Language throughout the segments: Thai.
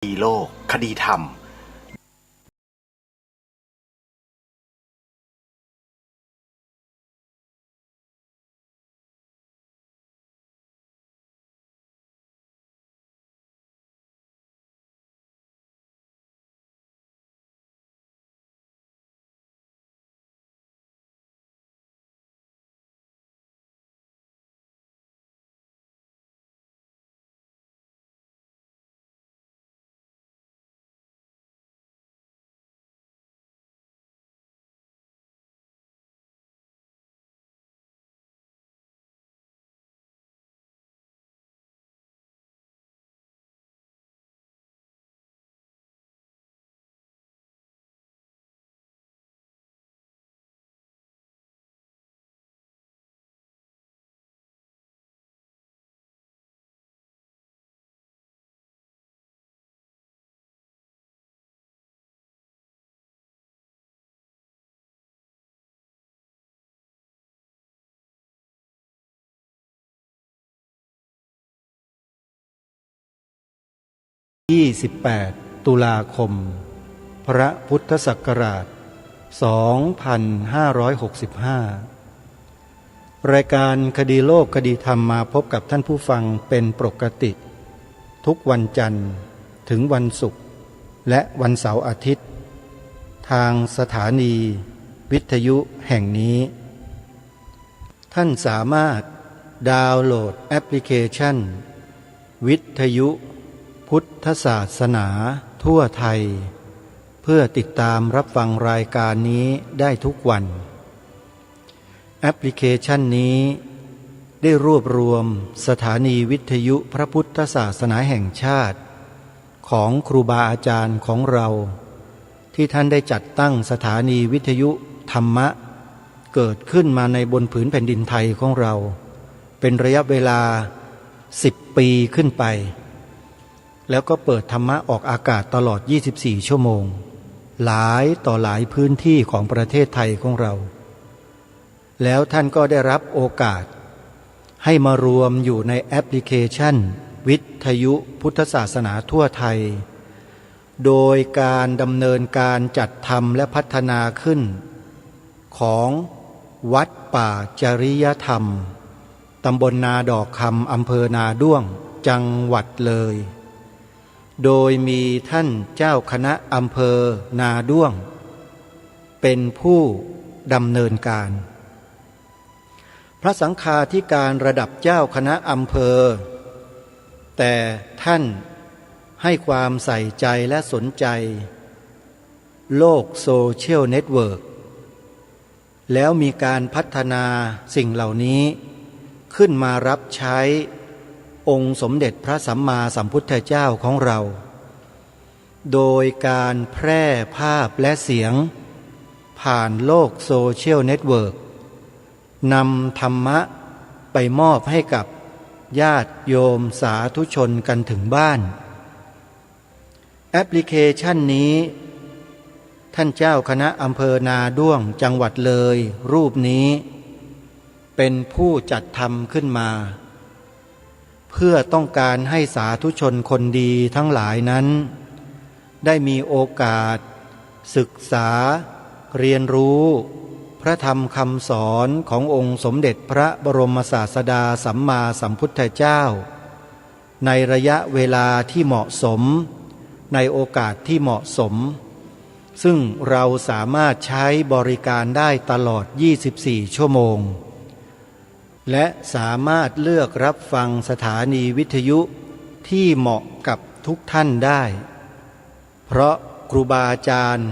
คดีโลกคดีธรรม28 ตุลาคม พระพุทธศักราช 2565 รายการคดีโลกคดีธรรมมาพบกับท่านผู้ฟังเป็นปกติทุกวันจันทร์ถึงวันศุกร์และวันเสาร์อาทิตย์ทางสถานีวิทยุแห่งนี้ท่านสามารถดาวน์โหลดแอปพลิเคชันวิทยุพุทธศาสนาทั่วไทยเพื่อติดตามรับฟังรายการนี้ได้ทุกวันแอปพลิเคชันนี้ได้รวบรวมสถานีวิทยุพระพุทธศาสนาแห่งชาติของครูบาอาจารย์ของเราที่ท่านได้จัดตั้งสถานีวิทยุธรรมะเกิดขึ้นมาในบนผืนแผ่นดินไทยของเราเป็นระยะเวลา10 ปีขึ้นไปแล้วก็เปิดธรรมะออกอากาศตลอด24 ชั่วโมงหลายต่อหลายพื้นที่ของประเทศไทยของเราแล้วท่านก็ได้รับโอกาสให้มารวมอยู่ในแอปพลิเคชันวิทยุพุทธศาสนาทั่วไทยโดยการดำเนินการจัดทำและพัฒนาขึ้นของวัดป่าจริยธรรมตำบลนาดอกคำอำเภอนาด้วงจังหวัดเลยโดยมีท่านเจ้าคณะอำเภอนาด้วงเป็นผู้ดำเนินการพระสังฆาธิการระดับเจ้าคณะอำเภอแต่ท่านให้ความใส่ใจและสนใจโลกโซเชียลเน็ตเวิร์กแล้วมีการพัฒนาสิ่งเหล่านี้ขึ้นมารับใช้องค์สมเด็จพระสัมมาสัมพุทธเจ้าของเราโดยการแพร่ภาพและเสียงผ่านโลกโซเชียลเน็ตเวิร์กนำธรรมะไปมอบให้กับญาติโยมสาธุชนกันถึงบ้านแอปพลิเคชันนี้ท่านเจ้าคณะอำเภอนาด้วงจังหวัดเลยรูปนี้เป็นผู้จัดทำขึ้นมาเพื่อต้องการให้สาธุชนคนดีทั้งหลายนั้นได้มีโอกาสศึกษาเรียนรู้พระธรรมคำสอนขององค์สมเด็จพระบรมศาสดาสัมมาสัมพุทธเจ้าในระยะเวลาที่เหมาะสมในโอกาสที่เหมาะสมซึ่งเราสามารถใช้บริการได้ตลอด24 ชั่วโมงและสามารถเลือกรับฟังสถานีวิทยุที่เหมาะกับทุกท่านได้เพราะครูบาอาจารย์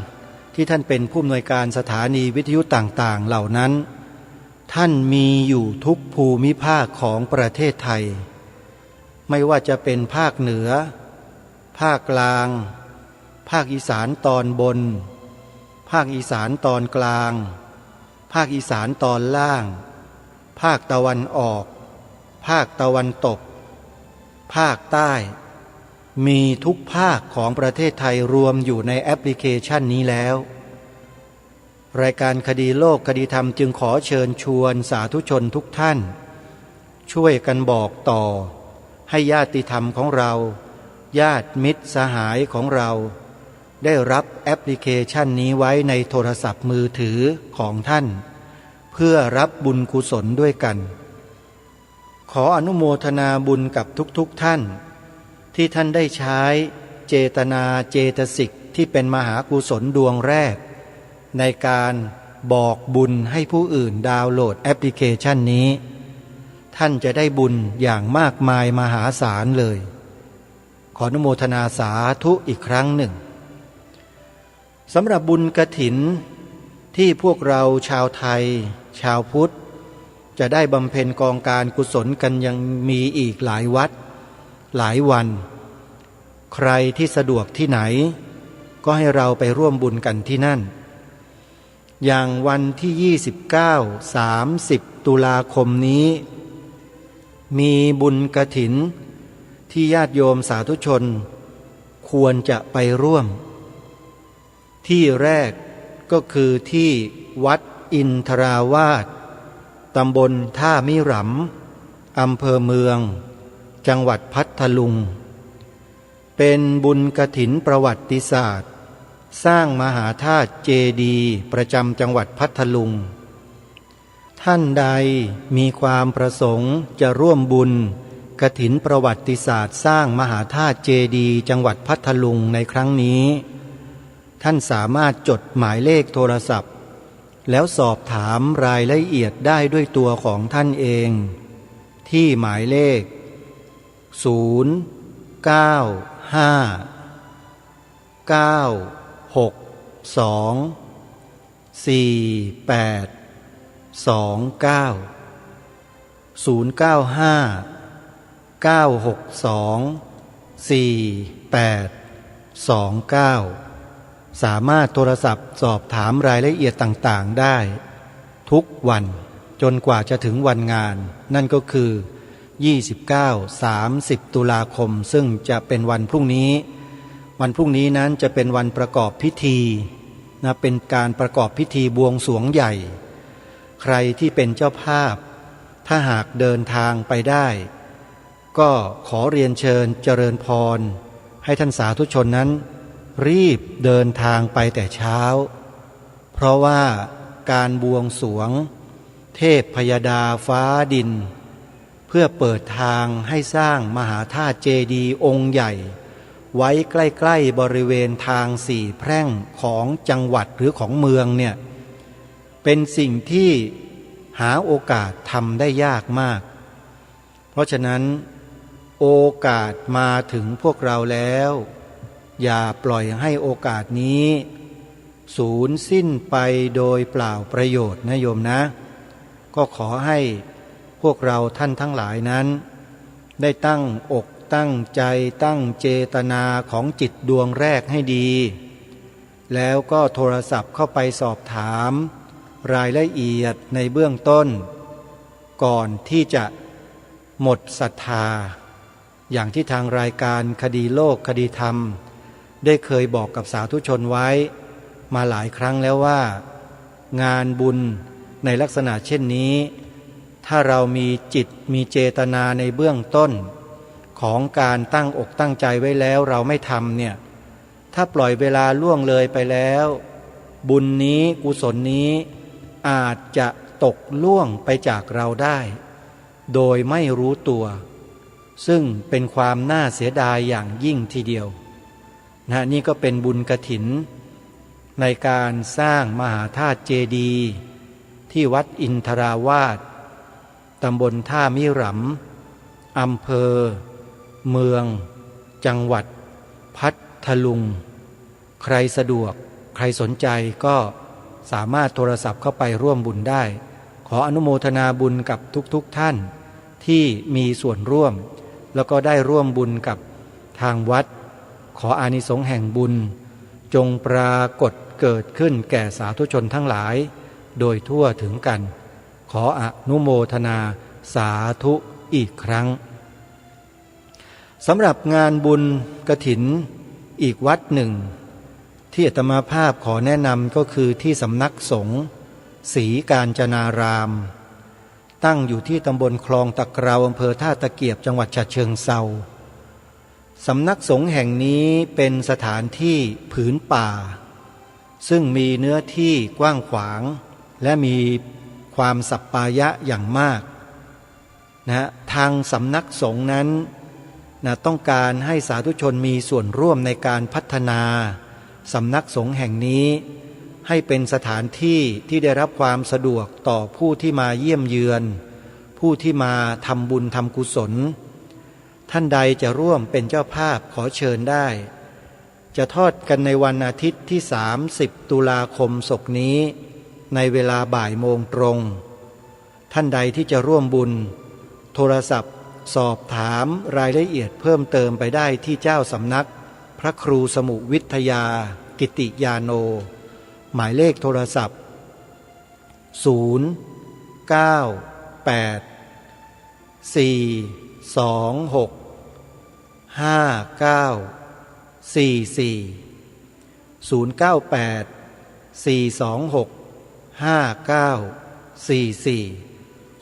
ที่ท่านเป็นผู้อำนวยการสถานีวิทยุต่างๆเหล่านั้นท่านมีอยู่ทุกภูมิภาคของประเทศไทยไม่ว่าจะเป็นภาคเหนือภาคกลางภาคอีสานตอนบนภาคอีสานตอนกลางภาคอีสานตอนล่างภาคตะวันออกภาคตะวันตกภาคใต้มีทุกภาคของประเทศไทยรวมอยู่ในแอปพลิเคชันนี้แล้วรายการคดีโลกคดีธรรมจึงขอเชิญชวนสาธุชนทุกท่านช่วยกันบอกต่อให้ญาติธรรมของเรา ญาติมิตรสหายของเราได้รับแอปพลิเคชันนี้ไว้ในโทรศัพท์มือถือของท่านเพื่อรับบุญกุศลด้วยกันขออนุโมทนาบุญกับทุกท่านที่ท่านได้ใช้เจตนาเจตสิกที่เป็นมหากุศลดวงแรกในการบอกบุญให้ผู้อื่นดาวน์โหลดแอปพลิเคชันนี้ท่านจะได้บุญอย่างมากมายมหาศาลเลยขออนุโมทนาสาธุอีกครั้งหนึ่งสำหรับบุญกฐินที่พวกเราชาวไทยชาวพุทธจะได้บำเพ็ญกองการกุศลกันยังมีอีกหลายวัดหลายวันใครที่สะดวกที่ไหนก็ให้เราไปร่วมบุญกันที่นั่นอย่างวันที่29 30ตุลาคมนี้มีบุญกฐินที่ญาติโยมสาธุชนควรจะไปร่วมที่แรกก็คือที่วัดอินทราวาสตำบลท่ามิหรำอำเภอเมืองจังหวัดพัทลุงเป็นบุญกฐินประวัติศาสตร์สร้างมหาธาตุเจดีย์ประจำจังหวัดพัทลุงท่านใดมีความประสงค์จะร่วมบุญกฐินประวัติศาสตร์สร้างมหาธาตุเจดีย์จังหวัดพัทลุงในครั้งนี้ท่านสามารถจดหมายเลขโทรศัพท์แล้วสอบถามรายละเอียดได้ด้วยตัวของท่านเองที่หมายเลขสามารถโทรศัพท์สอบถามรายละเอียดต่างๆได้ทุกวันจนกว่าจะถึงวันงานนั่นก็คือ29-30ตุลาคมซึ่งจะเป็นวันพรุ่งนี้วันพรุ่งนี้นั้นจะเป็นวันประกอบพิธีนะเป็นการประกอบพิธีบวงสรวงใหญ่ใครที่เป็นเจ้าภาพถ้าหากเดินทางไปได้ก็ขอเรียนเชิญเจริญพรให้ท่านสาธุชนนั้นรีบเดินทางไปแต่เช้าเพราะว่าการบวงสรวงเทพพยดาฟ้าดินเพื่อเปิดทางให้สร้างมหาธาตุเจดีย์องค์ใหญ่ไว้ใกล้ๆบริเวณทางสี่แพร่งของจังหวัดหรือของเมืองเนี่ยเป็นสิ่งที่หาโอกาสทำได้ยากมากเพราะฉะนั้นโอกาสมาถึงพวกเราแล้วอย่าปล่อยให้โอกาสนี้สูญสิ้นไปโดยเปล่าประโยชน์นะโยมนะก็ขอให้พวกเราท่านทั้งหลายนั้นได้ตั้งอกตั้งใจตั้งเจตนาของจิตดวงแรกให้ดีแล้วก็โทรศัพท์เข้าไปสอบถามรายละเอียดในเบื้องต้นก่อนที่จะหมดศรัทธาอย่างที่ทางรายการคดีโลกคดีธรรมได้เคยบอกกับสาธุชนไว้มาหลายครั้งแล้วว่างานบุญในลักษณะเช่นนี้ถ้าเรามีจิตมีเจตนาในเบื้องต้นของการตั้งอกตั้งใจไว้แล้วเราไม่ทำเนี่ยถ้าปล่อยเวลาล่วงเลยไปแล้วบุญนี้กุศลนี้อาจจะตกล่วงไปจากเราได้โดยไม่รู้ตัวซึ่งเป็นความน่าเสียดายอย่างยิ่งทีเดียวนะนี่ก็เป็นบุญกฐินในการสร้างมหาธาตุเจดีย์ที่วัดอินทราวาสตำบลท่ามิหรำอำเภอเมืองจังหวัดพัทลุงใครสะดวกใครสนใจก็สามารถโทรศัพท์เข้าไปร่วมบุญได้ขออนุโมทนาบุญกับทุกท่านที่มีส่วนร่วมแล้วก็ได้ร่วมบุญกับทางวัดขออานิสงส์แห่งบุญจงปรากฏเกิดขึ้นแก่สาธุชนทั้งหลายโดยทั่วถึงกันขออนุโมทนาสาธุอีกครั้งสำหรับงานบุญกฐินอีกวัดหนึ่งที่อาตมาภาพขอแนะนำก็คือที่สำนักสงฆ์ศรีกาญจนารามตั้งอยู่ที่ตำบลคลองตะเกราอำเภอท่าตะเกียบจังหวัดฉะเชิงเทรา สำนักสงฆ์แห่งนี้เป็นสถานที่ผืนป่าซึ่งมีเนื้อที่กว้างขวางและมีความสัปปายะอย่างมากนะทางสำนักสงฆ์นั้นนะต้องการให้สาธุชนมีส่วนร่วมในการพัฒนาสำนักสงฆ์แห่งนี้ให้เป็นสถานที่ที่ได้รับความสะดวกต่อผู้ที่มาเยี่ยมเยือนผู้ที่มาทำบุญทำกุศลท่านใดจะร่วมเป็นเจ้าภาพขอเชิญได้จะทอดกันในวันอาทิตย์ที่30 ตุลาคมศกนี้ในเวลาบ่ายโมงตรงท่านใดที่จะร่วมบุญโทรศัพท์สอบถามรายละเอียดเพิ่มเติมไปได้ที่เจ้าสำนักพระครูสมุวิทยากิติยาโนหมายเลขโทรศัพท์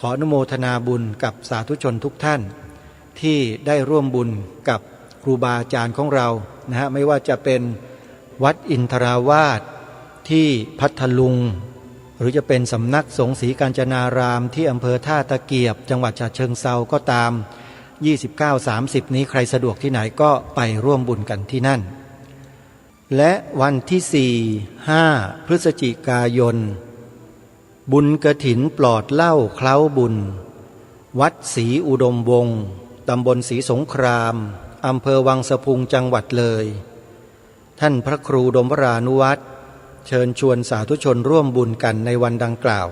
ขออนุโมทนาบุญกับสาธุชนทุกท่านที่ได้ร่วมบุญกับครูบาอาจารย์ของเรานะฮะไม่ว่าจะเป็นวัดอินทราวาสที่พัทลุงหรือจะเป็นสำนักสงฆ์ศรีกาญจนารามที่อำเภอท่าตะเกียบจังหวัดฉะเชิงเทราก็ตาม29-30นี้ใครสะดวกที่ไหนก็ไปร่วมบุญกันที่นั่นและวันที่4-5 พฤศจิกายนบุญกฐินปลอดเหล้าเคล้าบุญวัดศรีอุดมวงศ์ตำบลศรีสงครามอำเภอวังสะพุงจังหวัดเลยท่านพระครูดมวรานุวัตรเชิญชวนสาธุชนร่วมบุญกันในวันดังกล่าว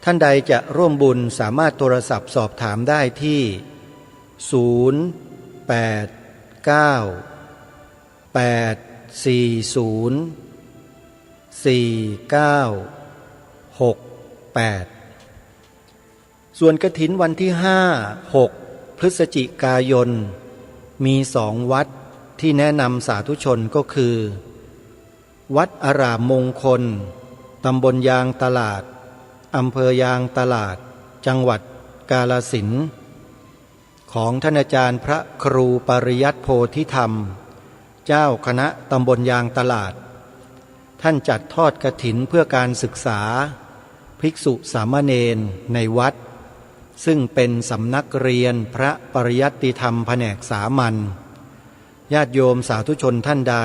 ท่านใดจะร่วมบุญสามารถโทรศัพท์สอบถามได้ที่ส่วนกฐินวันที่5-6 พฤศจิกายนมี2 วัดที่แนะนำสาธุชนก็คือวัดอารามมงคลตำบลยางตลาดอำเภอยางตลาดจังหวัดกาฬสินธุ์ของท่านอาจารย์พระครูปริยัติโพธิธรรมเจ้าคณะตำบลยางตลาดท่านจัดทอดกฐินเพื่อการศึกษาภิกษุสามเณรในวัดซึ่งเป็นสำนักเรียนพระปริยัติธรรมแผนกสามัญญาติโยมสาธุชนท่านใด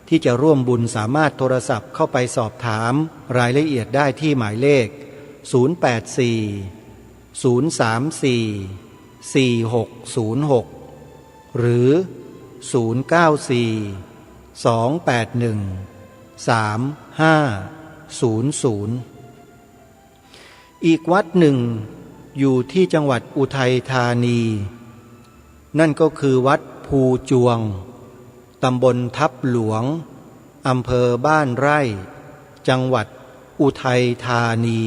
ที่จะร่วมบุญสามารถโทรศัพท์เข้าไปสอบถามรายละเอียดได้ที่หมายเลข084-034-4606หรือ094-281-3500อีกวัดหนึ่งอยู่ที่จังหวัดอุทัยธานีนั่นก็คือวัดภูจวงตำบลทับหลวงอำเภอบ้านไร่จังหวัดอุทัยธานี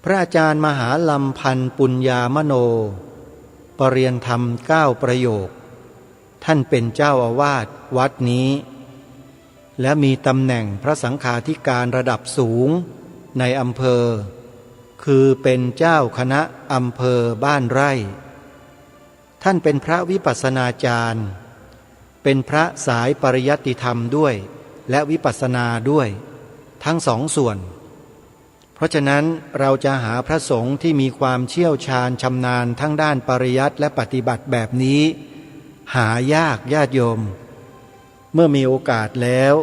พระอาจารย์มหาลำพันธ์ปุญญามโนปรริยนธรรม9 ประโยคท่านเป็นเจ้าอาวาสวัดนี้และมีตำแหน่งพระสังฆาธิการระดับสูงในอำเภอคือเป็นเจ้าคณะอำเภอบ้านไร่ท่านเป็นพระวิปัสสนาจารย์เป็นพระสายปริยัติธรรมด้วยและวิปัสสนาด้วยทั้ง2 ส่วนเพราะฉะนั้นเราจะหาพระสงฆ์ที่มีความเชี่ยวชาญชำนาญทั้งด้านปริยัติและปฏิบัติแบบนี้หายากญาติโยมเมื่อมีโอกาสแล้ว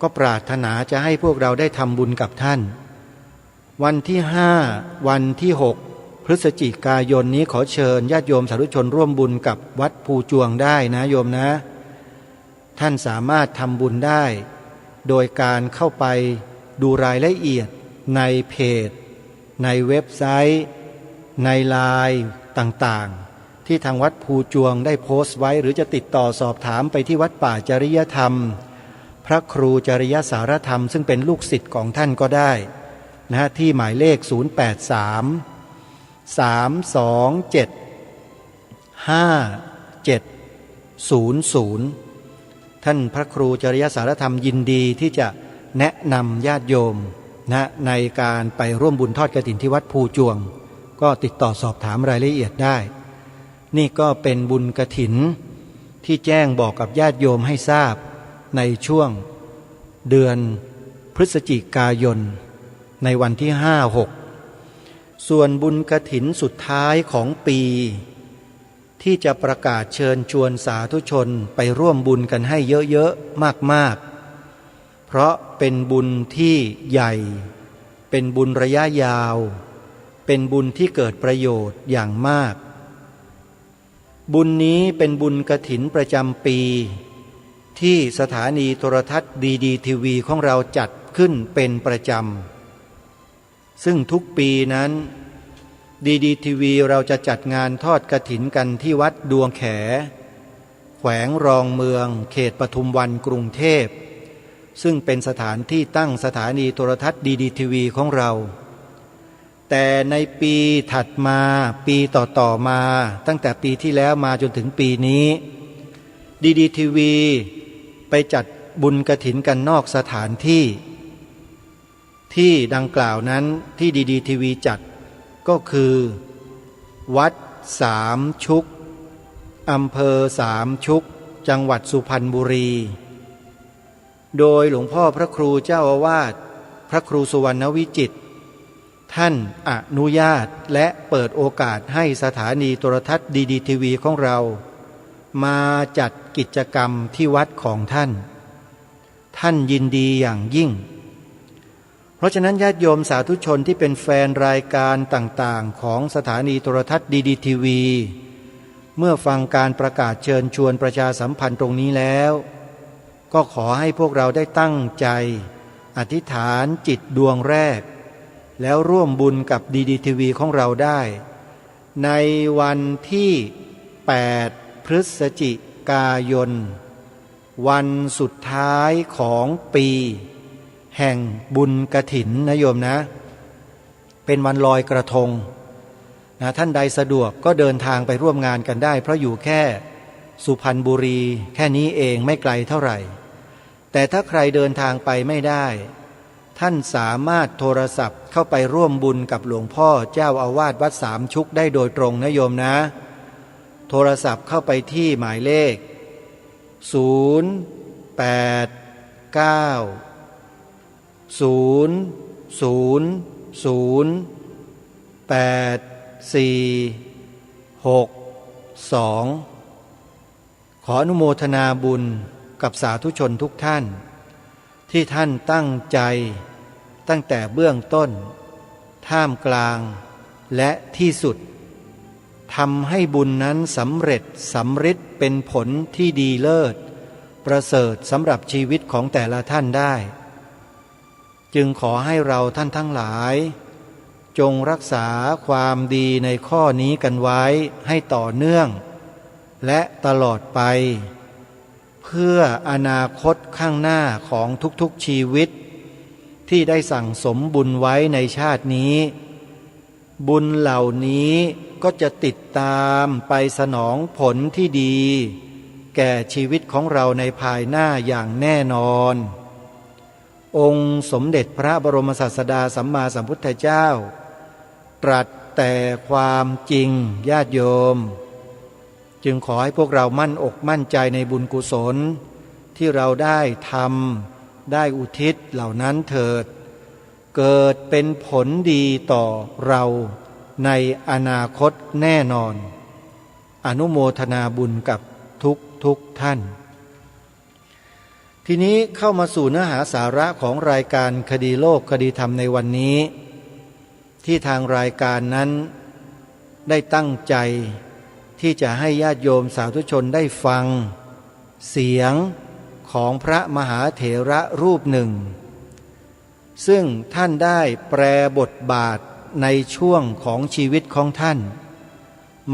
ก็ปรารถนาจะให้พวกเราได้ทำบุญกับท่านวันที่5วันที่6 พฤศจิกายนนี้ขอเชิญญาติโยมสาธุชนร่วมบุญกับวัดภูจวงได้นะโยมนะท่านสามารถทำบุญได้โดยการเข้าไปดูรายละเอียดในเพจในเว็บไซต์ในไลน์ต่างๆที่ทางวัดภูจวงได้โพสต์ไว้หรือจะติดต่อสอบถามไปที่วัดป่าจริยธรรมพระครูจริยสารธรรมซึ่งเป็นลูกศิษย์ของท่านก็ได้นะที่หมายเลข083-327-5700ท่านพระครูจริยสารธรรมยินดีที่จะแนะนำญาติโยมนะในการไปร่วมบุญทอดกฐินที่วัดภูจวงก็ติดต่อสอบถามรายละเอียดได้ นี่ก็เป็นบุญกฐินที่แจ้งบอกกับญาติโยมให้ทราบในช่วงเดือนพฤศจิกายนในวันที่5-6ส่วนบุญกฐินสุดท้ายของปีที่จะประกาศเชิญชวนสาธุชนไปร่วมบุญกันให้เยอะๆมากๆเพราะเป็นบุญที่ใหญ่เป็นบุญระยะยาวเป็นบุญที่เกิดประโยชน์อย่างมากบุญนี้เป็นบุญกฐินประจำปีที่สถานีโทรทัศน์ดีทีวีของเราจัดขึ้นเป็นประจำซึ่งทุกปีนั้นดีทีวีเราจะจัดงานทอดกฐินกันที่วัดดวงแขแขวงรองเมืองเขตปทุมวันกรุงเทพซึ่งเป็นสถานที่ตั้งสถานีโทรทัศน์ดีทีวีของเราแต่ในปีถัดมาปีต่อมาตั้งแต่ปีที่แล้วมาจนถึงปีนี้ดีทีวีไปจัดบุญกฐินกันนอกสถานที่ดังกล่าวนั้นที่ดีทีวีจัดก็คือวัดสามชุกอำเภอสามชุกจังหวัดสุพรรณบุรีโดยหลวงพ่อพระครูเจ้าอาวาสพระครูสุวรรณวิจิตรท่านอนุญาตและเปิดโอกาสให้สถานีโทรทัศน์ดีทีวีของเรามาจัดกิจกรรมที่วัดของท่านยินดีอย่างยิ่งเพราะฉะนั้นญาติโยมสาธุชนที่เป็นแฟนรายการต่างๆของสถานีโทรทัศน์ดีทีวีเมื่อฟังการประกาศเชิญชวนประชาสัมพันธ์ตรงนี้แล้วก็ขอให้พวกเราได้ตั้งใจอธิษฐานจิตดวงแรกแล้วร่วมบุญกับดีทีวีของเราได้ในวันที่8พฤศจิกายนวันสุดท้ายของปีแห่งบุญกฐินนะโยมนะเป็นวันลอยกระทงนะท่านใดสะดวกก็เดินทางไปร่วมงานกันได้เพราะอยู่แค่สุพรรณบุรีแค่นี้เองไม่ไกลเท่าไหร่แต่ถ้าใครเดินทางไปไม่ได้ท่านสามารถโทรศัพท์เข้าไปร่วมบุญกับหลวงพ่อเจ้าอาวาสวัดสามชุกได้โดยตรงนะโยมนะโทรศัพท์เข้าไปที่หมายเลขขออนุโมทนาบุญกับสาธุชนทุกท่านที่ท่านตั้งใจตั้งแต่เบื้องต้นท่ามกลางและที่สุดทำให้บุญนั้นสำเร็จสำฤทธิ์เป็นผลที่ดีเลิศประเสริฐสำหรับชีวิตของแต่ละท่านได้จึงขอให้เราท่านทั้งหลายจงรักษาความดีในข้อนี้กันไว้ให้ต่อเนื่องและตลอดไปเพื่ออนาคตข้างหน้าของทุกๆชีวิตที่ได้สั่งสมบุญไว้ในชาตินี้บุญเหล่านี้ก็จะติดตามไปสนองผลที่ดีแก่ชีวิตของเราในภายหน้าอย่างแน่นอนองค์สมเด็จพระบรมศาสดาสัมมาสัมพุทธเจ้าตรัสแต่ความจริงญาติโยมจึงขอให้พวกเรามั่นอกมั่นใจในบุญกุศลที่เราได้ทำได้อุทิศเหล่านั้นเถิดเกิดเป็นผลดีต่อเราในอนาคตแน่นอนอนุโมทนาบุญกับทุกท่านทีนี้เข้ามาสู่เนื้อหาสาระของรายการคดีโลกคดีธรรมในวันนี้ที่ทางรายการนั้นได้ตั้งใจที่จะให้ญาติโยมสาธุชนได้ฟังเสียงของพระมหาเถระรูปหนึ่งซึ่งท่านได้แปลบทบาทในช่วงของชีวิตของท่าน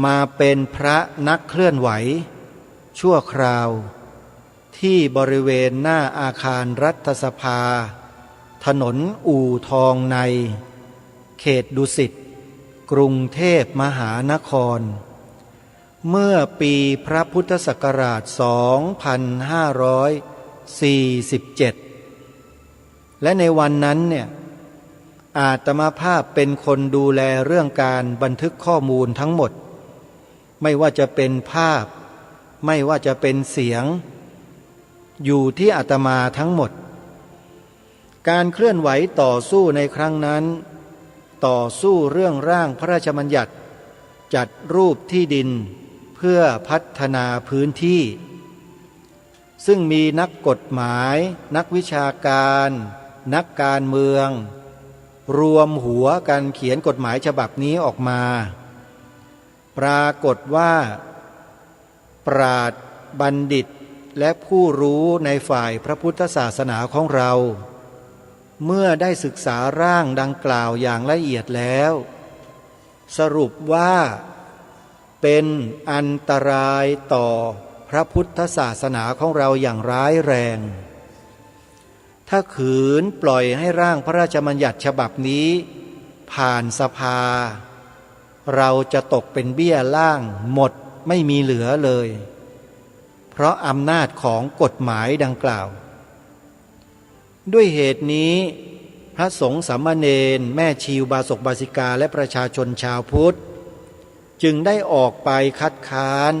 มาเป็นพระนักเคลื่อนไหวชั่วคราวที่บริเวณหน้าอาคารรัฐสภาถนนอู่ทองในเขตดุสิตกรุงเทพมหานครเมื่อปีพระพุทธศักราช 2547 และในวันนั้นเนี่ยอาตมาภาพเป็นคนดูแลเรื่องการบันทึกข้อมูลทั้งหมด ไม่ว่าจะเป็นภาพไม่ว่าจะเป็นเสียงอยู่ที่อาตมาทั้งหมดการเคลื่อนไหวต่อสู้ในครั้งนั้นต่อสู้เรื่องร่างพระราชบัญญัติจัดรูปที่ดินเพื่อพัฒนาพื้นที่ซึ่งมีนักกฎหมายนักวิชาการนักการเมืองรวมหัวกันเขียนกฎหมายฉบับนี้ออกมาปรากฏว่าปราชญ์บัณฑิตและผู้รู้ในฝ่ายพระพุทธศาสนาของเราเมื่อได้ศึกษาร่างดังกล่าวอย่างละเอียดแล้วสรุปว่าเป็นอันตรายต่อพระพุทธศาสนาของเราอย่างร้ายแรงถ้าขืนปล่อยให้ร่างพระราชบัญญัติฉบับนี้ผ่านสภาเราจะตกเป็นเบี้ยล่างหมดไม่มีเหลือเลยเพราะอำนาจของกฎหมายดังกล่าวด้วยเหตุนี้พระสงฆ์สามเณรแม่ชีอุบาสกบาสิกาและประชาชนชาวพุทธจึงได้ออกไปคัดค้าน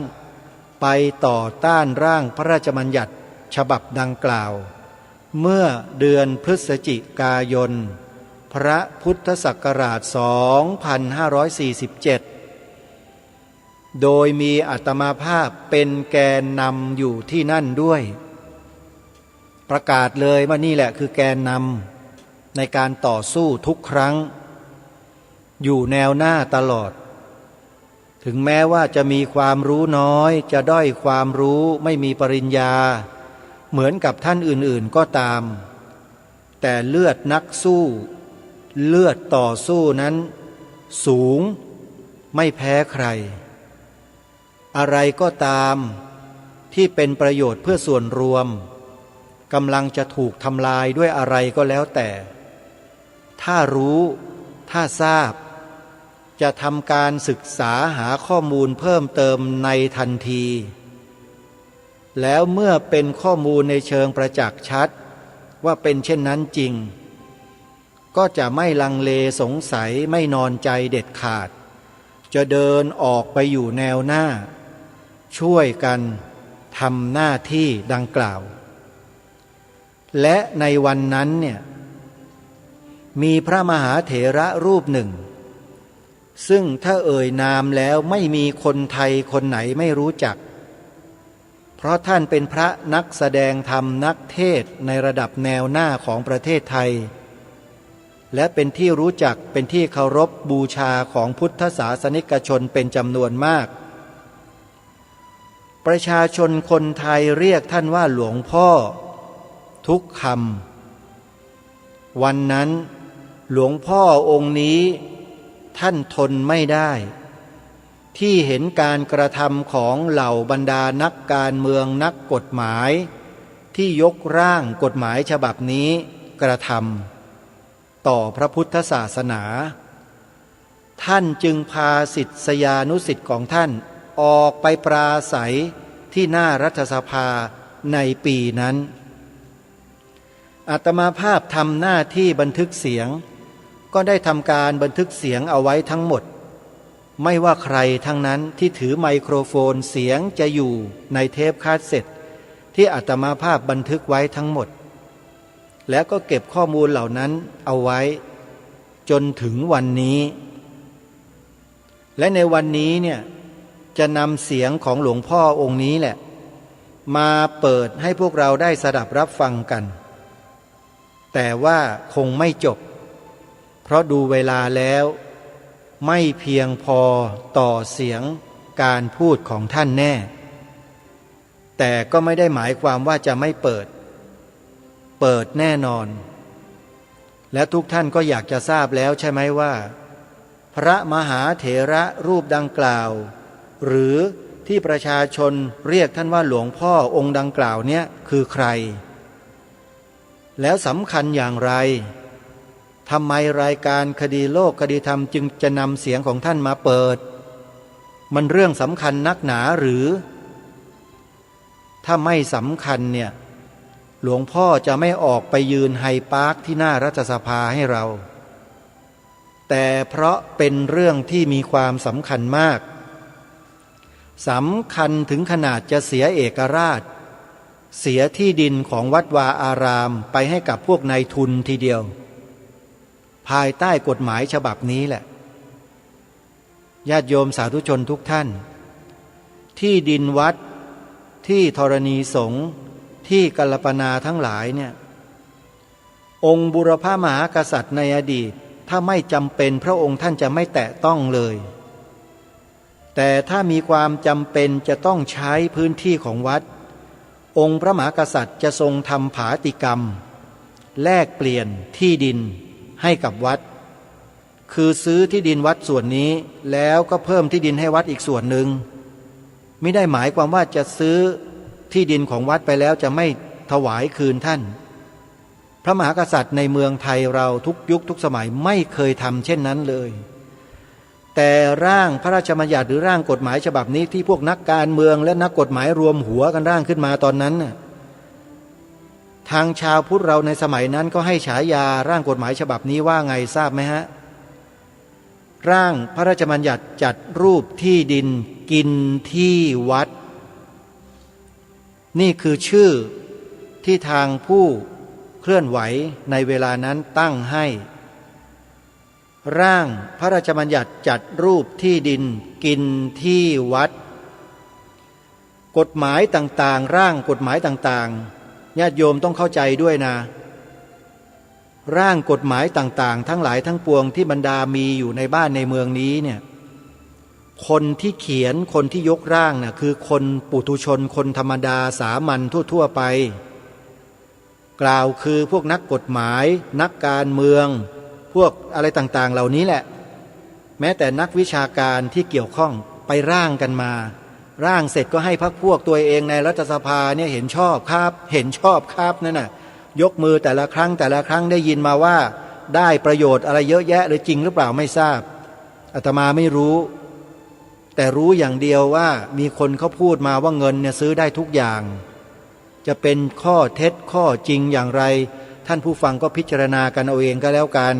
ไปต่อต้านร่างพระราชบัญญัติฉบับดังกล่าวเมื่อเดือนพฤศจิกายนพระพุทธศักราช 2547 โดยมีอาตมาภาพเป็นแกนนำอยู่ที่นั่นด้วยประกาศเลยว่านี่แหละคือแกนนำในการต่อสู้ทุกครั้งอยู่แนวหน้าตลอดถึงแม้ว่าจะมีความรู้น้อยจะด้อยความรู้ไม่มีปริญญาเหมือนกับท่านอื่นๆก็ตามแต่เลือดนักสู้เลือดต่อสู้นั้นสูงไม่แพ้ใครอะไรก็ตามที่เป็นประโยชน์เพื่อส่วนรวมกำลังจะถูกทำลายด้วยอะไรก็แล้วแต่ถ้ารู้ถ้าทราบจะทำการศึกษาหาข้อมูลเพิ่มเติมในทันทีแล้วเมื่อเป็นข้อมูลในเชิงประจักษ์ชัดว่าเป็นเช่นนั้นจริงก็จะไม่ลังเลสงสัยไม่นอนใจเด็ดขาดจะเดินออกไปอยู่แนวหน้าช่วยกันทำหน้าที่ดังกล่าวและในวันนั้นเนี่ยมีพระมหาเถระรูปหนึ่งซึ่งถ้าเอ่ยนามแล้วไม่มีคนไทยคนไหนไม่รู้จักเพราะท่านเป็นพระนักแสดงธรรมนักเทศในระดับแนวหน้าของประเทศไทยและเป็นที่รู้จักเป็นที่เคารพบูชาของพุทธศาสนิกชนเป็นจำนวนมากประชาชนคนไทยเรียกท่านว่าหลวงพ่อทุกคำวันนั้นหลวงพ่อองค์นี้ท่านทนไม่ได้ที่เห็นการกระทำของเหล่าบรรดานักการเมืองนักกฎหมายที่ยกร่างกฎหมายฉบับนี้กระทำต่อพระพุทธศาสนาท่านจึงพาศิษยานุศิษย์ของท่านออกไปปราศัยที่หน้ารัฐสภาในปีนั้นอาตมาภาพทำหน้าที่บันทึกเสียงก็ได้ทำการบันทึกเสียงเอาไว้ทั้งหมดไม่ว่าใครทั้งนั้นที่ถือไมโครโฟนเสียงจะอยู่ในเทปคาสเซ็ตที่อาตมาภาพบันทึกไว้ทั้งหมดแล้วก็เก็บข้อมูลเหล่านั้นเอาไว้จนถึงวันนี้และในวันนี้เนี่ยจะนำเสียงของหลวงพ่อองค์นี้แหละมาเปิดให้พวกเราได้สดับรับฟังกันแต่ว่าคงไม่จบเพราะดูเวลาแล้วไม่เพียงพอต่อเสียงการพูดของท่านแน่แต่ก็ไม่ได้หมายความว่าจะไม่เปิดแน่นอนและทุกท่านก็อยากจะทราบแล้วใช่ไหมว่าพระมหาเถระรูปดังกล่าวหรือที่ประชาชนเรียกท่านว่าหลวงพ่อองค์ดังกล่าวเนี่ยคือใครแล้วสำคัญอย่างไรทำไมรายการคดีโลกคดีธรรมจึงจะนำเสียงของท่านมาเปิดมันเรื่องสำคัญนักหนาหรือถ้าไม่สำคัญเนี่ยหลวงพ่อจะไม่ออกไปยืนไฮปาร์คที่หน้ารัฐสภาให้เราแต่เพราะเป็นเรื่องที่มีความสำคัญมาก สำคัญถึงขนาดจะเสียเอกราชเสียที่ดินของวัดวาอารามไปให้กับพวกนายทุนทีเดียวภายใต้กฎหมายฉบับนี้แหละญาติโยมสาธุชนทุกท่านที่ดินวัดที่ธรณีสงฆ์ที่กัลลปนาทั้งหลายเนี่ยองค์บุรพมหากษัตริย์ในอดีตถ้าไม่จำเป็นพระองค์ท่านจะไม่แตะต้องเลยแต่ถ้ามีความจำเป็นจะต้องใช้พื้นที่ของวัดองค์พระมหากษัตริย์จะทรงทำผาติกรรมแลกเปลี่ยนที่ดินให้กับวัดคือซื้อที่ดินวัดส่วนนี้แล้วก็เพิ่มที่ดินให้วัดอีกส่วนหนึ่งไม่ได้หมายความว่าจะซื้อที่ดินของวัดไปแล้วจะไม่ถวายคืนท่านพระมหากษัตริย์ในเมืองไทยเราทุกยุคทุกสมัยไม่เคยทำเช่นนั้นเลยแต่ร่างพระราชบัญญัติหรือร่างกฎหมายฉบับนี้ที่พวกนักการเมืองและนักกฎหมายรวมหัวกันร่างขึ้นมาตอนนั้นน่ะทางชาวพุทธเราในสมัยนั้นก็ให้ฉายาร่างกฎหมายฉบับนี้ว่าไงทราบไหมฮะร่างพระราชบัญญัติจัดรูปที่ดินกินที่วัดนี่คือชื่อที่ทางผู้เคลื่อนไหวในเวลานั้นตั้งให้ร่างพระราชบัญญัติจัดรูปที่ดินกินที่วัดกฎหมายต่างๆร่างกฎหมายต่างๆญาติโยมต้องเข้าใจด้วยนะร่างกฎหมายต่างๆทั้งหลายทั้งปวงที่บรรดามีอยู่ในบ้านในเมืองนี้เนี่ยคนที่เขียนคนที่ยกร่างน่ะคือคนปุถุชนคนธรรมดาสามัญทั่วๆไปกล่าวคือพวกนักกฎหมายนักการเมืองพวกอะไรต่างๆเหล่านี้แหละแม้แต่นักวิชาการที่เกี่ยวข้องไปร่างกันมาร่างเสร็จก็ให้พรรคพวกตัวเองในรัฐสภาเนี่ยเห็นชอบครับเห็นชอบครับนั่นน่ะยกมือแต่ละครั้งได้ยินมาว่าได้ประโยชน์อะไรเยอะแยะหรือจริงหรือเปล่าไม่ทราบอาตมาไม่รู้แต่รู้อย่างเดียวว่ามีคนเขาพูดมาว่าเงินเนี่ยซื้อได้ทุกอย่างจะเป็นข้อเท็จข้อจริงอย่างไรท่านผู้ฟังก็พิจารณากันเอาเองก็แล้วกัน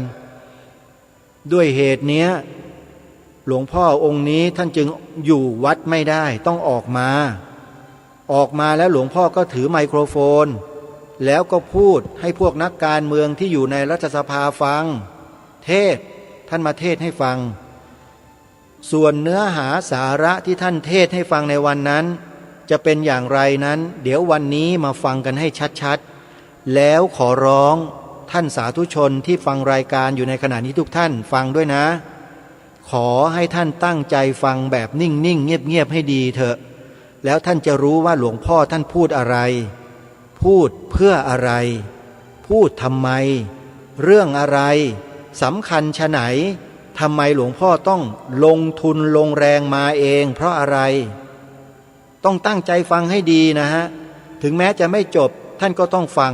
ด้วยเหตุเนี้ยหลวงพ่อองค์นี้ท่านจึงอยู่วัดไม่ได้ต้องออกมาแล้วหลวงพ่อก็ถือไมโครโฟนแล้วก็พูดให้พวกนักการเมืองที่อยู่ในรัฐสภาฟังเทศท่านมาเทศให้ฟังส่วนเนื้อหาสาระที่ท่านเทศให้ฟังในวันนั้นจะเป็นอย่างไรนั้นเดี๋ยววันนี้มาฟังกันให้ชัดๆแล้วขอร้องท่านสาธุชนที่ฟังรายการอยู่ในขณะนี้ทุกท่านฟังด้วยนะขอให้ท่านตั้งใจฟังแบบนิ่งๆเงียบๆให้ดีเถอะแล้วท่านจะรู้ว่าหลวงพ่อท่านพูดอะไรพูดเพื่ออะไรพูดทำไมเรื่องอะไรสำคัญชะไหนทำไมหลวงพ่อต้องลงทุนลงแรงมาเองเพราะอะไรต้องตั้งใจฟังให้ดีนะฮะถึงแม้จะไม่จบท่านก็ต้องฟัง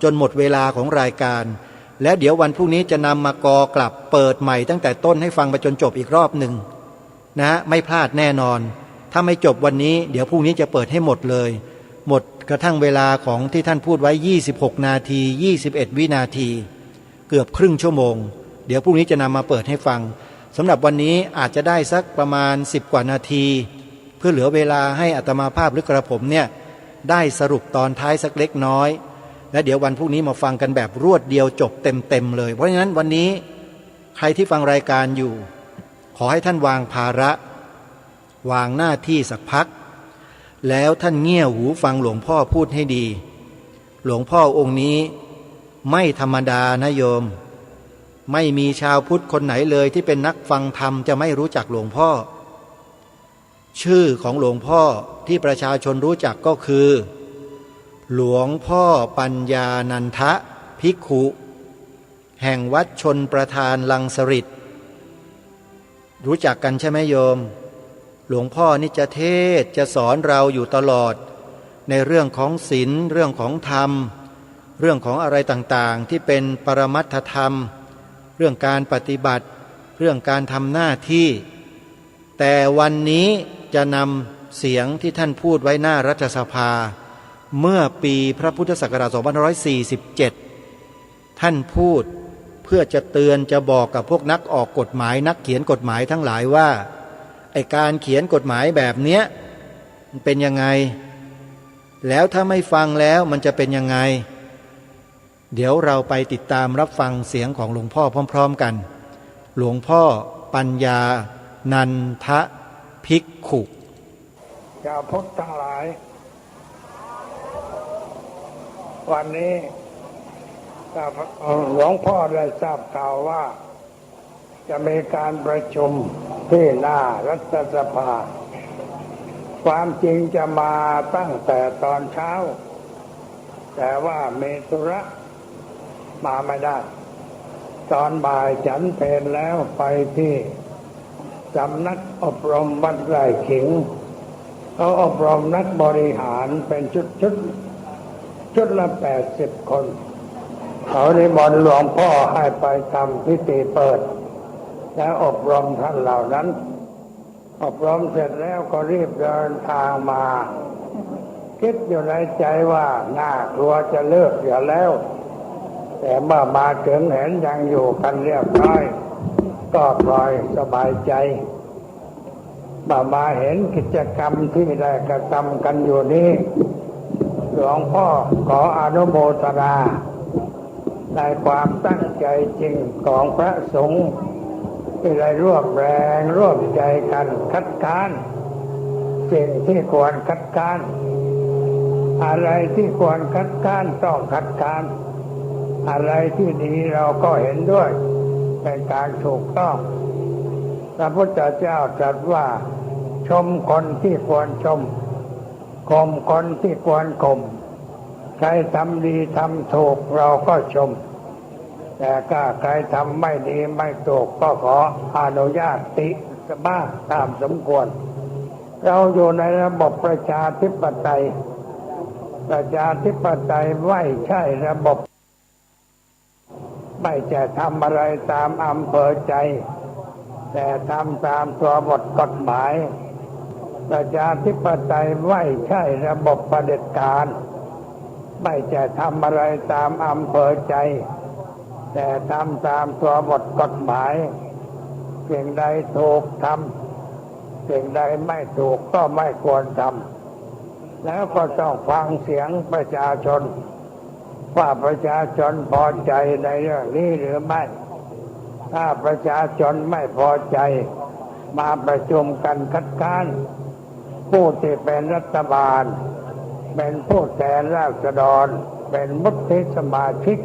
จนหมดเวลาของรายการแล้วเดี๋ยววันพรุ่งนี้จะนำมากอกลับเปิดใหม่ตั้งแต่ต้นให้ฟังไปจนจบอีกรอบหนึ่งนะไม่พลาดแน่นอนถ้าไม่จบวันนี้เดี๋ยวพรุ่งนี้จะเปิดให้หมดเลยหมดกระทั่งเวลาของที่ท่านพูดไว้26นาที21วินาทีเกือบครึ่งชั่วโมงเดี๋ยวพรุ่งนี้จะนำมาเปิดให้ฟังสำหรับวันนี้อาจจะได้สักประมาณ10กว่านาทีเพื่อเหลือเวลาให้อาตมาภาพหรือกระผมเนี่ยได้สรุปตอนท้ายสักเล็กน้อยและเดี๋ยววันพรุ่งนี้มาฟังกันแบบรวดเดียวจบเต็มเลยเพราะฉะนั้นวันนี้ใครที่ฟังรายการอยู่ขอให้ท่านวางภาระวางหน้าที่สักพักแล้วท่านเงี่ยหูฟังหลวงพ่อพูดให้ดีหลวงพ่อองค์นี้ไม่ธรรมดานะโยมไม่มีชาวพุทธคนไหนเลยที่เป็นนักฟังธรรมจะไม่รู้จักหลวงพ่อชื่อของหลวงพ่อที่ประชาชนรู้จักก็คือหลวงพ่อปัญญานันทะภิกขุแห่งวัดชนประทานลังสฤษฎ์รู้จักกันใช่ไหมโยมหลวงพ่อนี่จะเทศจะสอนเราอยู่ตลอดในเรื่องของศีลเรื่องของธรรมเรื่องของอะไรต่างๆที่เป็นปรมัตถธรรมเรื่องการปฏิบัติเรื่องการทำหน้าที่แต่วันนี้จะนำเสียงที่ท่านพูดไว้หน้ารัฐสภาเมื่อปีพระพุทธศักราช2547ท่านพูดเพื่อจะเตือนจะบอกกับพวกนักออกกฎหมายนักเขียนกฎหมายทั้งหลายว่าไอ้การเขียนกฎหมายแบบเนี้ย มันเป็นยังไงแล้วถ้าไม่ฟังแล้วมันจะเป็นยังไงเดี๋ยวเราไปติดตามรับฟังเสียงของหลวงพ่อพร้อมๆกันหลวงพ่อปัญญานันทภิกขุชาวพุทธทั้งหลายวันนี้หลวงพ่อได้ทราบข่าวว่าจะมีการประชุมที่หน้ารัฐสภาความจริงจะมาตั้งแต่ตอนเช้าแต่ว่ามีธุระมาไม่ได้ตอนบ่ายฉันเพลแล้วไปที่สำนักอบรมวัดไร่ขิงเขาอบรมนักบริหารเป็นชุดละ80 คนเขานิมนต์หลวงพ่อให้ไปทำพิธีเปิดและอบรมท่านเหล่านั้นอบรมเสร็จแล้วก็รีบเดินทางมาคิดอยู่ในใจว่าน่ากลัวจะเลิกอยู่แล้วแต่เมื่อมาถึงเห็นยังอยู่กันเรียบร้อยก็ปล่อยสบายใจมาเห็นกิจกรรมที่ได้กระทำกันอยู่นี้หลวงพ่อขออนุโมทนาในความตั้งใจจริงของพระสงฆ์ที่ได้ร่วมแรงร่วมใจกันคัดค้านสิ่งที่ควรคัดค้านอะไรที่ควรคัดค้านต้องคัดค้านอะไรที่ดีเราก็เห็นด้วยเป็นการถูกต้องพระพุทธเจ้าตรัสว่าชมคนที่ควรชมข่มคนที่ควรข่มใครทำดีทำถูกเราก็ชมแต่ถ้าใครทำไม่ดีไม่ถูกก็ขออนุญาตติบ้างตามสมควรเราอยู่ในระบบประชาธิปไตยไม่ใช่ระบบไม่จะทำอะไรตามอำเภอใจแต่ทำตามตัวบทกฎหมายประชาธิปไตยไม่ใช่ระบบเผด็จการไม่จะทำอะไรตามอำเภอใจแต่ทำตามตัวบทกฎหมายสิ่งใดถูกทำสิ่งใดไม่ถูกก็ไม่ควรทำแล้วก็ต้องฟังเสียงประชาชนว่าประชาชนพอใจในเรื่องนี้หรือไม่ถ้าประชาชนไม่พอใจมาประชุมกันคัดค้านผู้ที่เป็นรัฐบาลเป็นผู้แทนราษฎรเป็นวุฒิสมาชิก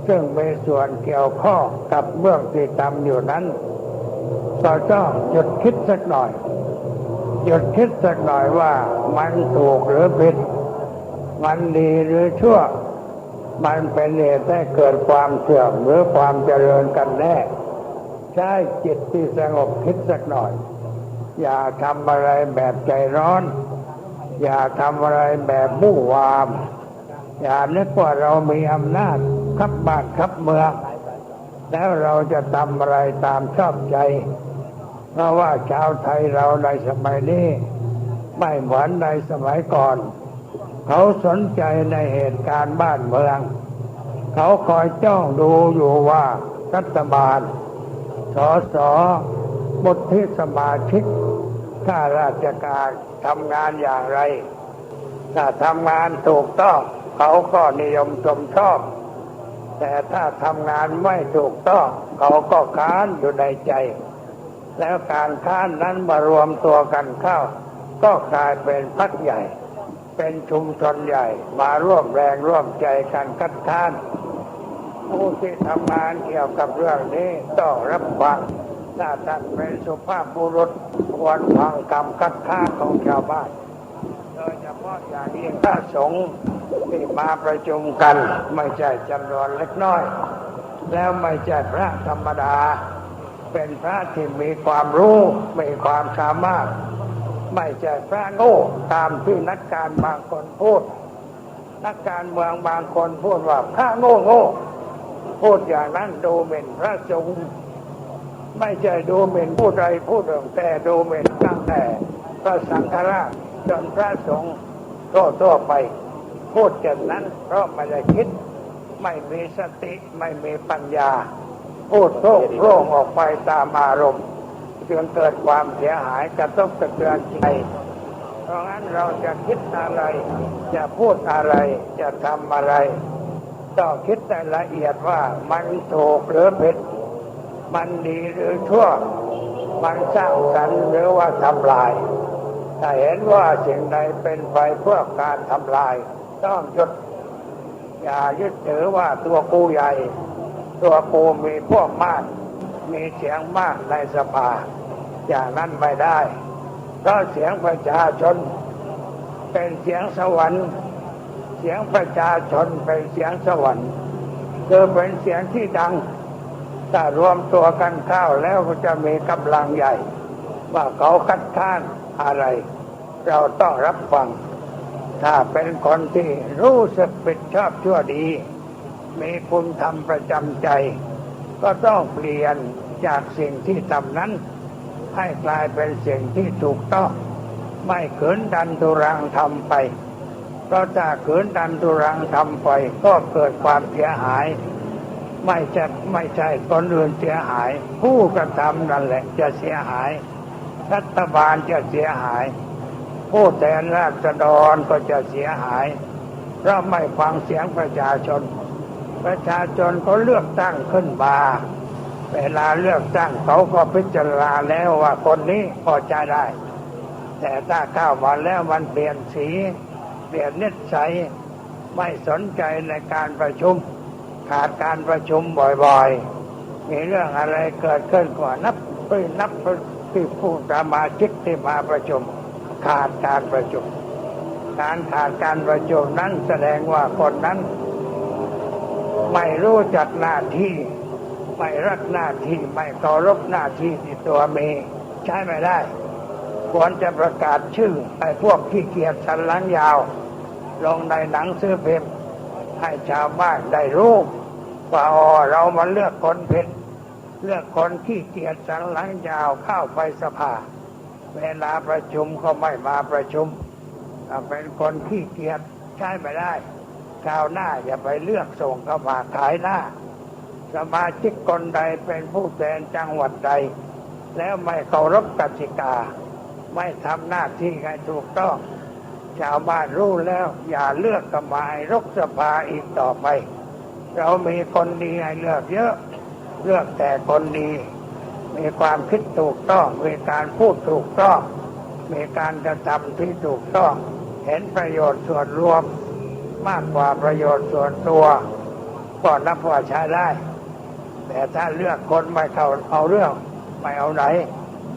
ซึ่งมีส่วนเกี่ยวข้องกับเรื่องที่ทำอยู่นั้นก็ต้องหยุดคิดสักหน่อยว่ามันถูกหรือผิดมันดีหรือชั่วมันเป็นเหตุให้เกิดความเสื่อมหรือความเจริญกันแน่ใช้จิตที่สงบคิดสักหน่อยอย่าทำอะไรแบบใจร้อนอย่าทำอะไรแบบบู่วามอย่านึกว่าเรามีอำนาจคับบ้านคับเมืองแล้วเราจะทำอะไรตามชอบใจเพราะว่าชาวไทยเราในสมัยนี้ไม่เหมือนในสมัยก่อนเขาสนใจในเหตุการณ์บ้านเมืองเขาคอยจ้องดูอยู่ว่ารัฐบาลสสวุฒิสมาชิกข้าราชการทำงานอย่างไรถ้าทำงานถูกต้องเขาก็นิยมชมชอบแต่ถ้าทำงานไม่ถูกต้องเขาก็ค้านอยู่ในใจแล้วการค้านนั้นมารวมตัวกันเข้าก็กลายเป็นพรรคใหญ่เป็นชุมชนใหญ่มาร่วมแรงร่วมใจกันคัดค้านผู้ที่ทำงานเกี่ยวกับเรื่องนี้ต้องรับฟังถ้าท่านเป็นสุภาพบุรุษควรฟังคำคัดค้านของชาวบ้านโดยเฉพาะอย่างยิ่งพระสงฆ์ที่มาประชุมกันไม่ใช่จำนวนเล็กน้อยแล้วไม่ใช่พระธรรมดาเป็นพระที่มีความรู้มีความสามารถไม่ใช่พระโง่ตามที่นักการบางคนพูดนักการเมืองบางคนพูดว่าพระโง่พูดอย่างนั้นดูหมิ่นพระสงฆ์ไม่ใช่ดูหมิ่นผู้ใดผู้หนึ่งแต่ดูหมิ่นตั้งแต่พระสังฆราชจนพระสงฆ์ทั่วไปพูดเช่นนั้นเพราะไม่ได้คิดไม่มีสติไม่มีปัญญาพูดโล่งออกไปตามอารมณ์จนเกิดความเสียหายกระทบกระเทือนใจ เพราะงั้นเราจะคิดอะไรจะพูดอะไรจะทำอะไรต้องคิดในละเอียดว่ามันถูกหรือผิดมันดีหรือชั่วมันสร้างสรรค์หรือว่าทำลายถ้าเห็นว่าสิ่งใดเป็นไปเพื่อการทำลายต้องหยุดอย่ายึดถือว่าตัวกูใหญ่ตัวกูมีพวกมากมีเสียงมากในสภาอย่างนั้นไม่ได้เพราะเสียงประชาชนเป็นเสียงสวรรค์เสียงประชาชนเป็นเสียงสวรรค์คือเป็นเสียงที่ดังถ้ารวมตัวกันเข้าแล้วก็จะมีกำลังใหญ่ว่าเขาคัดค้านอะไรเราต้องรับฟังถ้าเป็นคนที่รู้สึกผิดชอบชั่วดีมีคุณธรรมประจำใจก็ต้องเปลี่ยนจากสิ่งที่ทำนั้นให้กลายเป็นสิ่งที่ถูกต้องไม่ขืนดันทุรังทำไปเพราะถ้าขืนดันทุรังทำไปก็เกิดความเสียหายไม่ใช่คนอื่นเสียหายผู้กระทำนั่นแหละจะเสียหายรัฐบาลจะเสียหายผู้แทนราษฎรก็จะเสียหายเพราะไม่ฟังเสียงประชาชนเขาเลือกตั้งขึ้นมาเวลาเลือกตั้งเขาก็พิจารณาแล้วว่าคนนี้พอใจได้แต่ถ้าเข้ามาแล้วมันเปลี่ยนสีเปลี่ยนนิสัยไม่สนใจในการประชุมขาดการประชุมบ่อยๆมีเรื่องอะไรเกิดขึ้นก็นับที่ผู้สมาชิกที่มาประชุมขาดการประชุมการขาดการประชุมนั้นแสดงว่าคนนั้นไม่รู้จักหน้าที่ไม่รักหน้าที่ไม่เคารพหน้าที่ที่ตัวมีใช้ไม่ได้ควรจะประกาศชื่อไอ้พวกขี้เกียจสันหลังยาวลงในหนังสือพิมพ์ให้ชาวบ้านได้รู้ว่าเรามาเลือกคนผิดเลือกคนขี้เกียจสันหลังยาวเข้าไปสภาเวลาประชุมก็ไม่มาประชุมเป็นคนขี้เกียจใช้ไม่ได้คราวหน้าอย่าไปเลือกส่งเข้ามาขายหน้าสมาชิกคนใดเป็นผู้แทนจังหวัดใดแล้วไม่เคารพกติกาไม่ทำหน้าที่ให้ถูกต้องชาวบ้านรู้แล้วอย่าเลือกกมาให้รกสภาอีกต่อไปเรามีคนดีให้เลือกเยอะเลือกแต่คนดีมีความคิดถูกต้องมีการพูดถูกต้องมีการกระทำที่ถูกต้องเห็นประโยชน์ส่วนรวมมากกว่าประโยชน์ส่วนตัวก็นับว่าใช้ได้แต่ถ้าเลือกคนไม่เข้าเอาเรื่องไม่เอาไหน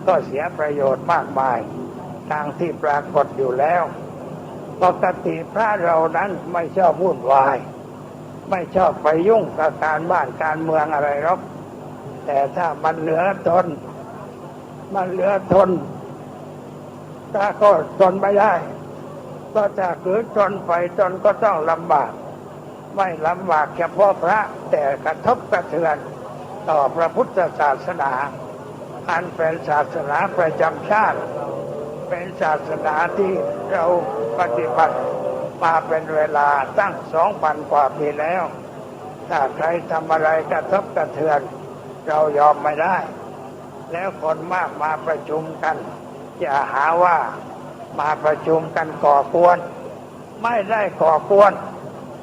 ก็เสียประโยชน์มากมายทางที่ปรากฏอยู่แล้วปกติพระเรานั้นไม่ชอบวุ่นวายไม่ชอบไปยุ่งกับการบ้านการเมืองอะไรหรอกแต่ถ้ามันเหลือทนถ้าก็ทนไม่ได้ก็จะขืนทนไปจนก็ต้องลำบากไม่ลำบากเฉพาะพระแต่กระทบกระเทือนต่อพระพุทธศาสนาอันเป็นศาสนาประจำชาติเป็นศาสนาที่เราปฏิบัติมาเป็นเวลาตั้ง 2,000 กว่าปีแล้วถ้าใครทำอะไรกระทบกระเทือนเรายอมไม่ได้แล้วคนมากมาประชุมกันอย่าหาว่ามาประชุมกันก่อกวนไม่ได้ก่อกวน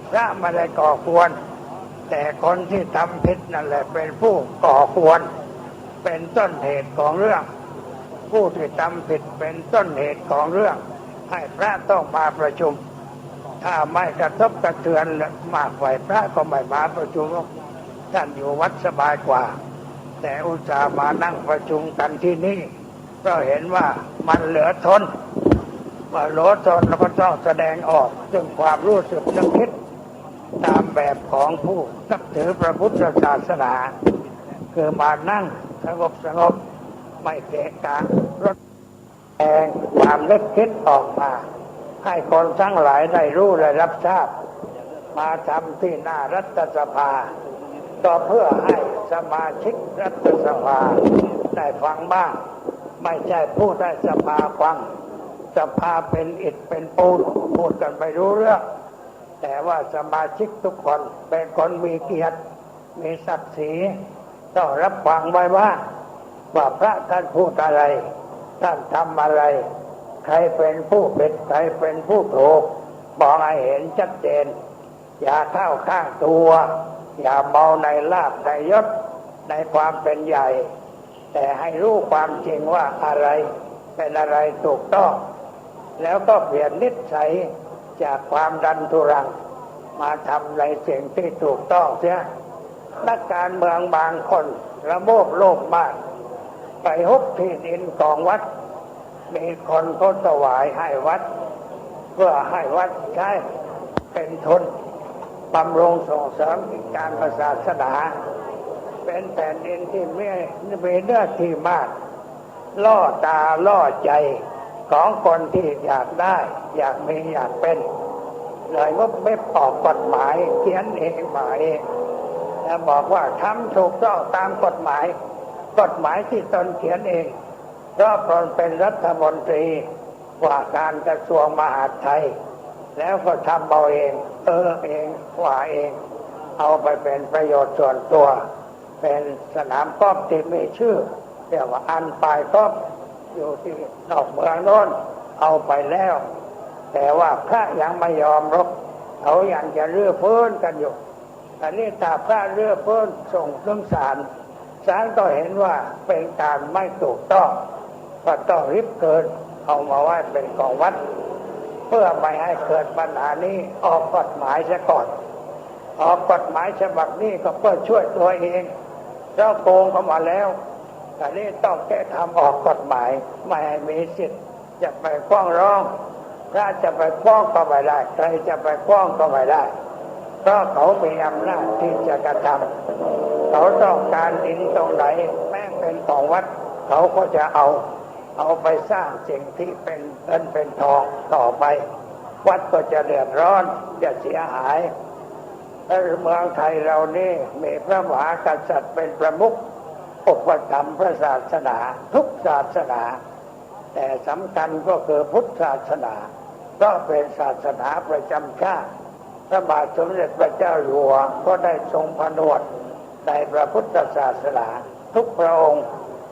พระไม่ได้ก่อกวนแต่คนที่ทำผิดนั่นแหละเป็นผู้ก่อกวนเป็นต้นเหตุของเรื่องผู้ที่ทำผิดเป็นต้นเหตุของเรื่องให้พระต้องมาประชุมถ้าไม่กระทบกระเทือนมากฝ่ายพระก็ไม่มาประชุมท่านอยู่วัดสบายกว่าแต่อุตส่าห์มานั่งประชุมกันที่นี่เพราะเห็นว่ามันเหลือทนเมื่อเหลือทนเราก็ต้องแสดงออกถึงความรู้สึกนึกคิดตามแบบของผู้นับถือพระพุทธศาสนาคือมานั่งสงบไม่เกะกะรถแองความนึกคิดออกมาให้คนทั้งหลายได้รู้ได้รับทราบมาทำที่หน้ารัฐสภาก็เพื่อให้สมาชิกรัฐสภาได้ฟังบ้างไม่ใช่พูดได้สภาฟังสภาเป็นอิฐเป็นปูนพูดกันไม่รู้เรื่องแต่ว่าสมาชิกทุกคนเป็นคนมีเกียรติมีศักดิ์ศรีต้องรับฟังไว้ว่าพระท่านพูดอะไรท่านทำอะไร ใครเป็นผู้ผิดใครเป็นผู้ถูกบอกให้เห็นชัดเจนอย่าเข้าข้างตัวอย่าเมาในลาภในยศในความเป็นใหญ่แต่ให้รู้ความจริงว่าอะไรเป็นอะไรถูกต้องแล้วก็เปลี่ยนนิสัยจากความดันทุรังมาทำในสิ่งที่ถูกต้องเสียนักการเมืองบางคนระโมบโลภมากไปฮุบที่ดินของวัดมีคนเขาถวายให้วัดเพื่อให้วัดใช้เป็นทุนบำรุงส่งเสริมการศาสนาเป็นแผ่นดินที่มีเนื้อที่มากล่อตาล่อใจของคนที่อยากได้อยากมีอยากเป็นเลยก็ไม่ออกกฎหมายเขียนเองมาเองแล้วบอกว่าทำถูกต้องตามกฎหมายที่ตนเขียนเองเพราะตนเป็นรัฐมนตรีว่าการกระทรวงมหาดไทยแล้วก็ทำเอาเองเองว่าเองเอาไปเป็นประโยชน์ส่วนตัวเป็นสนามกอล์ฟที่มีชื่อเรียกว่าอันปายกอล์ฟอยู่ที่นอกเมืองโน้นเอาไปแล้วแต่ว่าพระยังไม่ยอมรบเขายังจะรื้อฟื้นกันอยู่อันนี้ถ้าพระรื้อฟื้นส่งถึงศาลก็เห็นว่าเป็นการไม่ถูกต้องก็ต้องริบเกินเอามาไว้เป็นของวัดเพื่อไม่ให้เกิดปัญหานี้ออกกฎหมายซะก่อนออกกฎหมายฉบับนี้ก็เพื่อช่วยตัวเองเราโกงเข้ามาแล้วแต่นี่ต้องแก้ทำออกกฎหมายไม่ให้มีสิทธิ์จะไปฟ้องร้องถ้าจะไปฟ้องก็ไม่ได้ใครจะไปฟ้องก็ไม่ได้เพราะเขามีอำนาจที่จะกระทำเขาต้องการดินตรงไหนแม้เป็นของวัดเขาก็จะเอาไปสร้างสิ่งที่เป็นเงินเป็นทองต่อไปวัดก็จะเดือดร้อนจะเสียหายเมืองไทยเรานี่มีพระมหากษัตริย์เป็นประมุขอุปถัมภ์พระศาสนาทุกศาสนาแต่สำคัญก็คือพุทธศาสนาเพราะเป็นศาสนาประจำชาติพระบาทสมเด็จพระเจ้าอยู่หัวก็ได้ทรงผนวดในพระพุทธศาสนาทุกพระองค์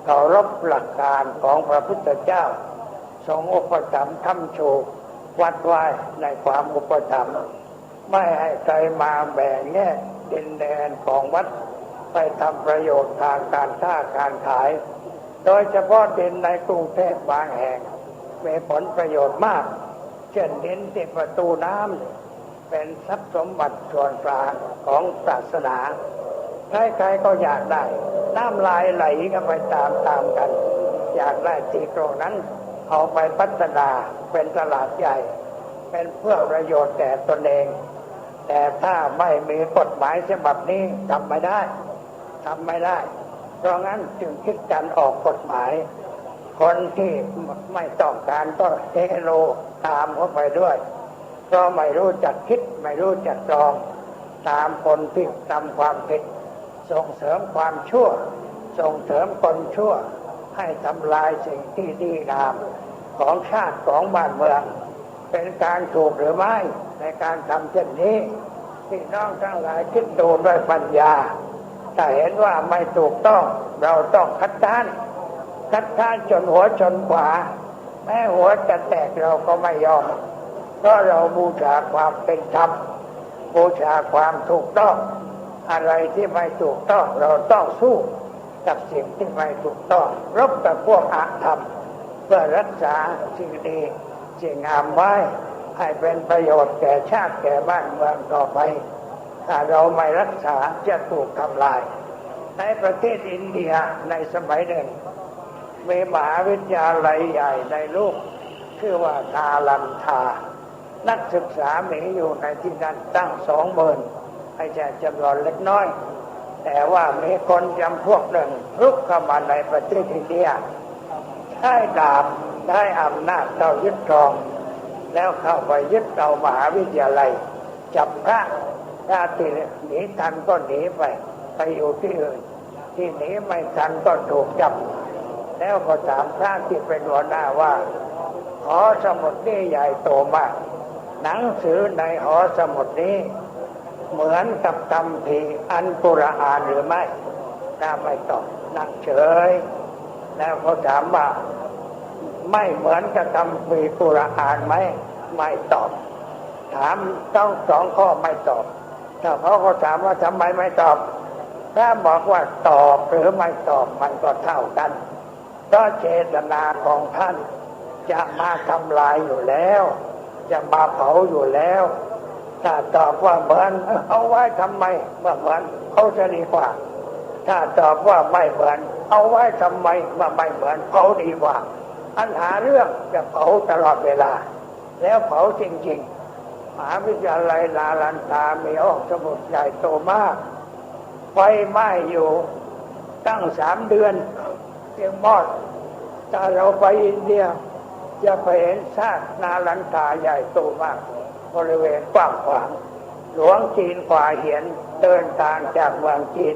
เคารพหลักการของพระพุทธเจ้าทรงอุปถัมภ์ค้ำชูวัดไว้ในความอุปถัมภ์ไม่ให้ใครมาแบ่งแยกดินแดนของวัดไปทำประโยชน์ทางการค้าการขายโดยเฉพาะดินในกรุงเทพบางแห่งมีผลประโยชน์มากเช่นดินที่ประตูน้ำเป็นทรัพย์สมบัติส่วนกลางของศาสนาใครๆก็อยากได้น้ำลายไหลกันไปตามกันอยากได้ที่ตรงนั้นเอาไปพัฒนาเป็นตลาดใหญ่เป็นเพื่อประโยชน์แก่ตนเองแต่ถ้าไม่มีกฎหมายฉบับนี้ทำไม่ได้เพราะงั้นจึงคิดกันออกกฎหมายคนที่ไม่ต้องการก็เทโลตามเข้าไปด้วยเพราะไม่รู้จักคิดไม่รู้จักตรองตามคนที่ทำความผิดส่งเสริมความชั่วส่งเสริมคนชั่วให้ทำลายสิ่งที่ดีงามของชาติของบ้านเมืองเป็นการถูกหรือไม่ในการทำเช่นนี้พี่น้องทั้งหลายคิดดูด้วยปัญญาถ้าเห็นว่าไม่ถูกต้องเราต้องคัดค้านจนหัวชนขวาแม้หัวจะแตกเราก็ไม่ยอมเพราะเราบูชาความเป็นธรรมบูชาความถูกต้องอะไรที่ไม่ถูกต้องเราต้องสู้กับสิ่งที่ไม่ถูกต้องรบกับพวกอธรรมเพื่อรักษาสิ่งดีสิ่งงามไว้ให้เป็นประโยชน์แก่ชาติแก่บ้านเมืองต่อไปถ้าเราไม่รักษาจะถูกทำลายในประเทศอินเดียในสมัยหนึ่งมีมหาวิทยาลัยใหญ่ในโลกชื่อว่านาลันทานักศึกษามีอยู่ในที่นั้นตั้ง20,000ไม่ใช่จำนวนเล็กน้อยแต่ว่ามีคนจำพวกหนึ่งรุกเข้ามาในประเทศอินเดียใช้ดาบได้อำนาจเข้ายึดครองแล้วเข้าไปยึดเอามหาวิทยาลัยจับพระถ้าที่หนีทันก็หนีไปอยู่ที่อื่นที่หนีไม่ทันก็ถูกจับแล้วก็ถามพระที่เป็นหัวหน้าว่าหอสมุดนี้ใหญ่โตมากหนังสือในหอสมุดนี้เหมือนกับคัมภีร์อัลกุรอานหรือไม่น่าไม่ตอบนั่งเฉยแล้วเขาถามว่า ไม่เหมือนกับคำพีกุรอานไหมไม่ตอบถามต้องสองข้อไม่ตอบถ้าเขาก็ถามว่าทำไมไม่ตอบถ้าบอกว่าตอบหรือไม่ตอบมันก็เท่ากันเพราะเจตนาของท่านจะมาทำลายอยู่แล้วจะมาเผาอยู่แล้วถ้าตอบว่าเหมือนเอาไว้ทำไมเมื่อเหมือนเขาจะดีกว่าถ้าตอบว่าไม่เหมือนเอาไว้ทำไมเมื่อไม่เหมือนเขาดีกว่าอันหาเรื่องจะเผาตลอดเวลาแล้วเผาจริงๆมหาวิทยาลัยนาลันทามีห้องสมุดใหญ่โตมากไฟไหม้อยู่ตั้ง3 เดือนยังมอดถ้าเราไปอินเดียจะไปเห็นซากนาลันทาใหญ่โตมากบริเวณกว้างขวางหลวงจีนกว่าเหียนเดินทางจากเมืองจีน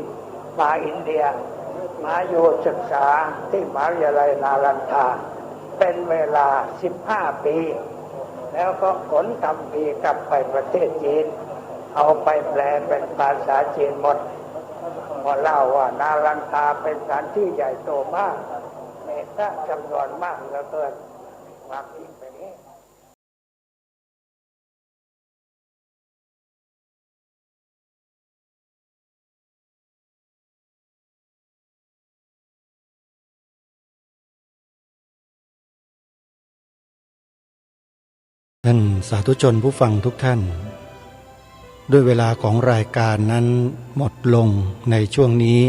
มาอินเดียมาอยู่ศึกษาที่มหาวิทยาลัยนาลันทาเป็นเวลา15 ปีแล้วก็ขนคำพีร์กลับไปประเทศจีนเอาไปแปลเป็นภาษาจีนหมดพอเล่าว่านาลันทาเป็นสถานที่ใหญ่โตมากมีพระจำนวนมากเหลือเกินความจริงเป็นนี้ท่านสาธุชนผู้ฟังทุกท่านด้วยเวลาของรายการนั้นหมดลงในช่วงนี้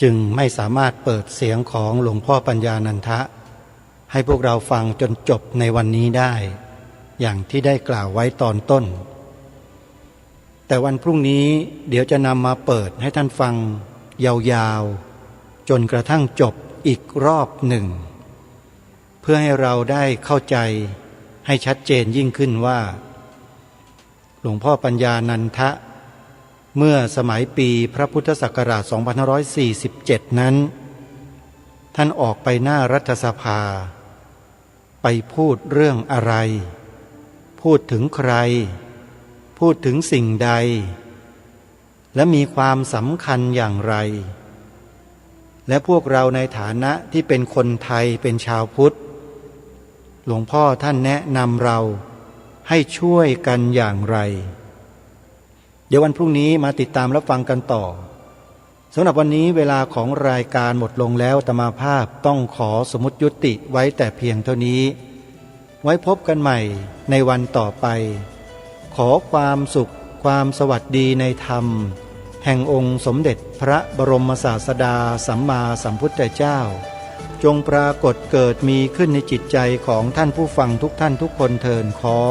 จึงไม่สามารถเปิดเสียงของหลวงพ่อปัญญานันทะให้พวกเราฟังจนจบในวันนี้ได้อย่างที่ได้กล่าวไว้ตอนต้นแต่วันพรุ่งนี้เดี๋ยวจะนำมาเปิดให้ท่านฟังยาวๆจนกระทั่งจบอีกรอบหนึ่งเพื่อให้เราได้เข้าใจให้ชัดเจนยิ่งขึ้นว่าหลวงพ่อปัญญานันทะเมื่อสมัยปีพระพุทธศักราช 2547 นั้นท่านออกไปหน้ารัฐสภาไปพูดเรื่องอะไรพูดถึงใครพูดถึงสิ่งใดและมีความสำคัญอย่างไรและพวกเราในฐานะที่เป็นคนไทยเป็นชาวพุทธหลวงพ่อท่านแนะนำเราให้ช่วยกันอย่างไรเดี๋ยววันพรุ่งนี้มาติดตามรับฟังกันต่อสำหรับวันนี้เวลาของรายการหมดลงแล้วอาตมาภาพต้องขอสมมุติยุติไว้แต่เพียงเท่านี้ไว้พบกันใหม่ในวันต่อไปขอความสุขความสวัสดีในธรรมแห่งองค์สมเด็จพระบรมศาสดาสัมมาสัมพุทธเจ้าจงปรากฏเกิดมีขึ้นในจิตใจของท่านผู้ฟังทุกท่านทุกคนเถิดขอ